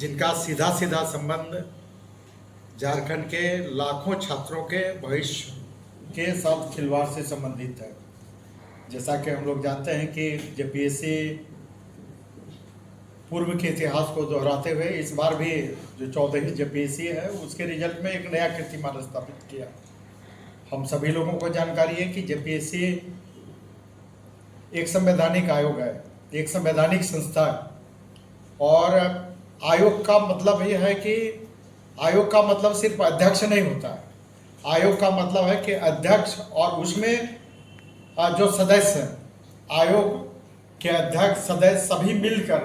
जिनका सीधा सीधा संबंध झारखंड के लाखों छात्रों के भविष्य के साथ खिलवाड़ से संबंधित है। जैसा कि हम लोग जानते हैं कि जेपीएससी पूर्व के इतिहास को दोहराते हुए इस बार भी जो 14वीं जेपीएससी है उसके रिजल्ट में एक नया कीर्तिमान स्थापित किया। हम सभी लोगों को जानकारी है कि जेपीएससी एक संवैधानिक आयोग है, एक संवैधानिक संस्था है। और आयोग का मतलब यह है कि आयोग का मतलब सिर्फ अध्यक्ष नहीं होता है। आयोग का मतलब है कि अध्यक्ष और उसमें जो सदस्य हैं, आयोग के अध्यक्ष सदस्य सभी मिलकर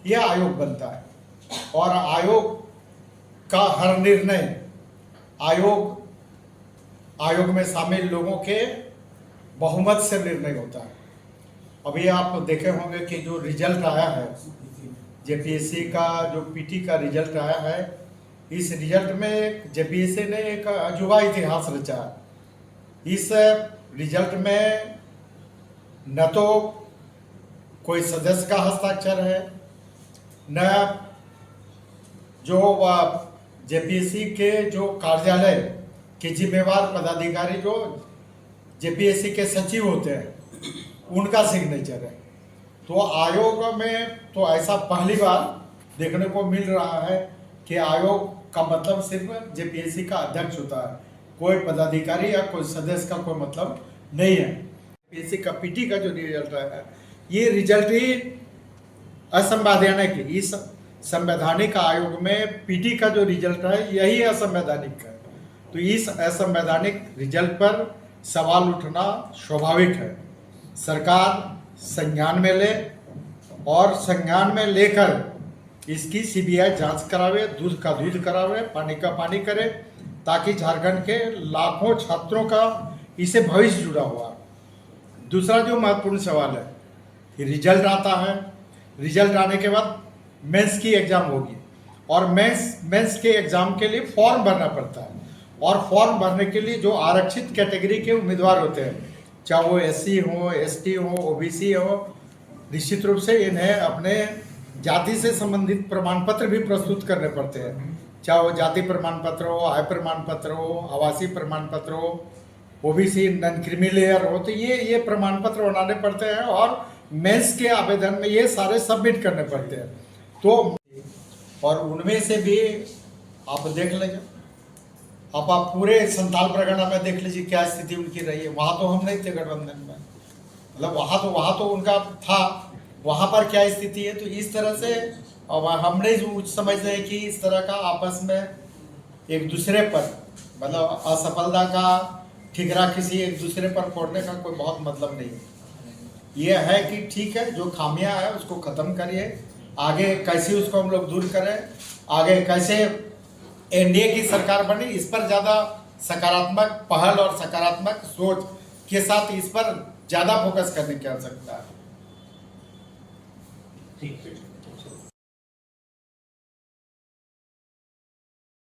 यह आयोग बनता है। और आयोग का हर निर्णय आयोग में शामिल लोगों के बहुमत से निर्णय होता है। अभी आप देखे होंगे कि जो रिजल्ट आया है जेपीएससी का, जो पीटी का रिजल्ट आया है, इस रिजल्ट में जेपीएससी ने एक अजूबा इतिहास रचा है। इस रिजल्ट में न तो कोई सदस्य का हस्ताक्षर है, न जो जेपीएससी के जो कार्यालय के जिम्मेवार पदाधिकारी जो जेपीएससी के सचिव होते हैं उनका सिग्नेचर है। तो आयोग में तो ऐसा पहली बार देखने को मिल रहा है कि आयोग का मतलब सिर्फ जेपीएससी का अध्यक्ष होता है, कोई पदाधिकारी या कोई सदस्य का कोई मतलब नहीं है। जेपीएससी का पीटी का जो रिजल्ट है, ये रिजल्ट ही असंवैधानिक है। इस संवैधानिक आयोग में पीटी का जो रिजल्ट है यही असंवैधानिक है। तो इस असंवैधानिक रिजल्ट पर सवाल उठना स्वाभाविक है। सरकार संज्ञान में ले और संज्ञान में लेकर इसकी सीबीआई जांच करावे, दूध का दूध करावे, पानी का पानी करे, ताकि झारखंड के लाखों छात्रों का इसे भविष्य जुड़ा हुआ। दूसरा जो महत्वपूर्ण सवाल है कि रिजल्ट आता है, रिजल्ट आने के बाद मेंस की एग्जाम होगी और मेंस के एग्जाम के लिए फॉर्म भरना पड़ता है। और फॉर्म भरने के लिए जो आरक्षित कैटेगरी के उम्मीदवार होते हैं, चाहे वो एससी हो, एसटी हो, ओबीसी हो, निश्चित रूप से इन्हें अपने जाति से संबंधित प्रमाण पत्र भी प्रस्तुत करने पड़ते हैं। चाहे वो जाति प्रमाण पत्र हो, आय प्रमाण पत्र हो, आवासीय प्रमाण पत्र हो, ओबीसी नॉन क्रीमी लेयर हो, तो ये प्रमाण पत्र बनाने पड़ते हैं और मेंस के आवेदन में ये सारे सबमिट करने पड़ते हैं। तो और उनमें से भी आप देख लीजिए, अब आप पूरे संथाल परगना में देख लीजिए क्या स्थिति उनकी रही है। वहाँ तो हम नहीं थे गठबंधन में, मतलब वहाँ तो उनका था, वहाँ पर क्या स्थिति है। तो इस तरह से अब हम नहीं समझते हैं कि इस तरह का आपस में एक दूसरे पर मतलब असफलता का ठिकरा किसी एक दूसरे पर फोड़ने का कोई बहुत मतलब नहीं है। ये है कि ठीक है, जो खामियां है उसको ख़त्म करिए, आगे कैसे उसको हम लोग दूर करें, आगे कैसे एनडीए की सरकार बनी, इस पर ज़्यादा सकारात्मक पहल और सकारात्मक सोच के साथ इस पर ज़्यादा फोकस करने की आवश्यकता है। ठीक है।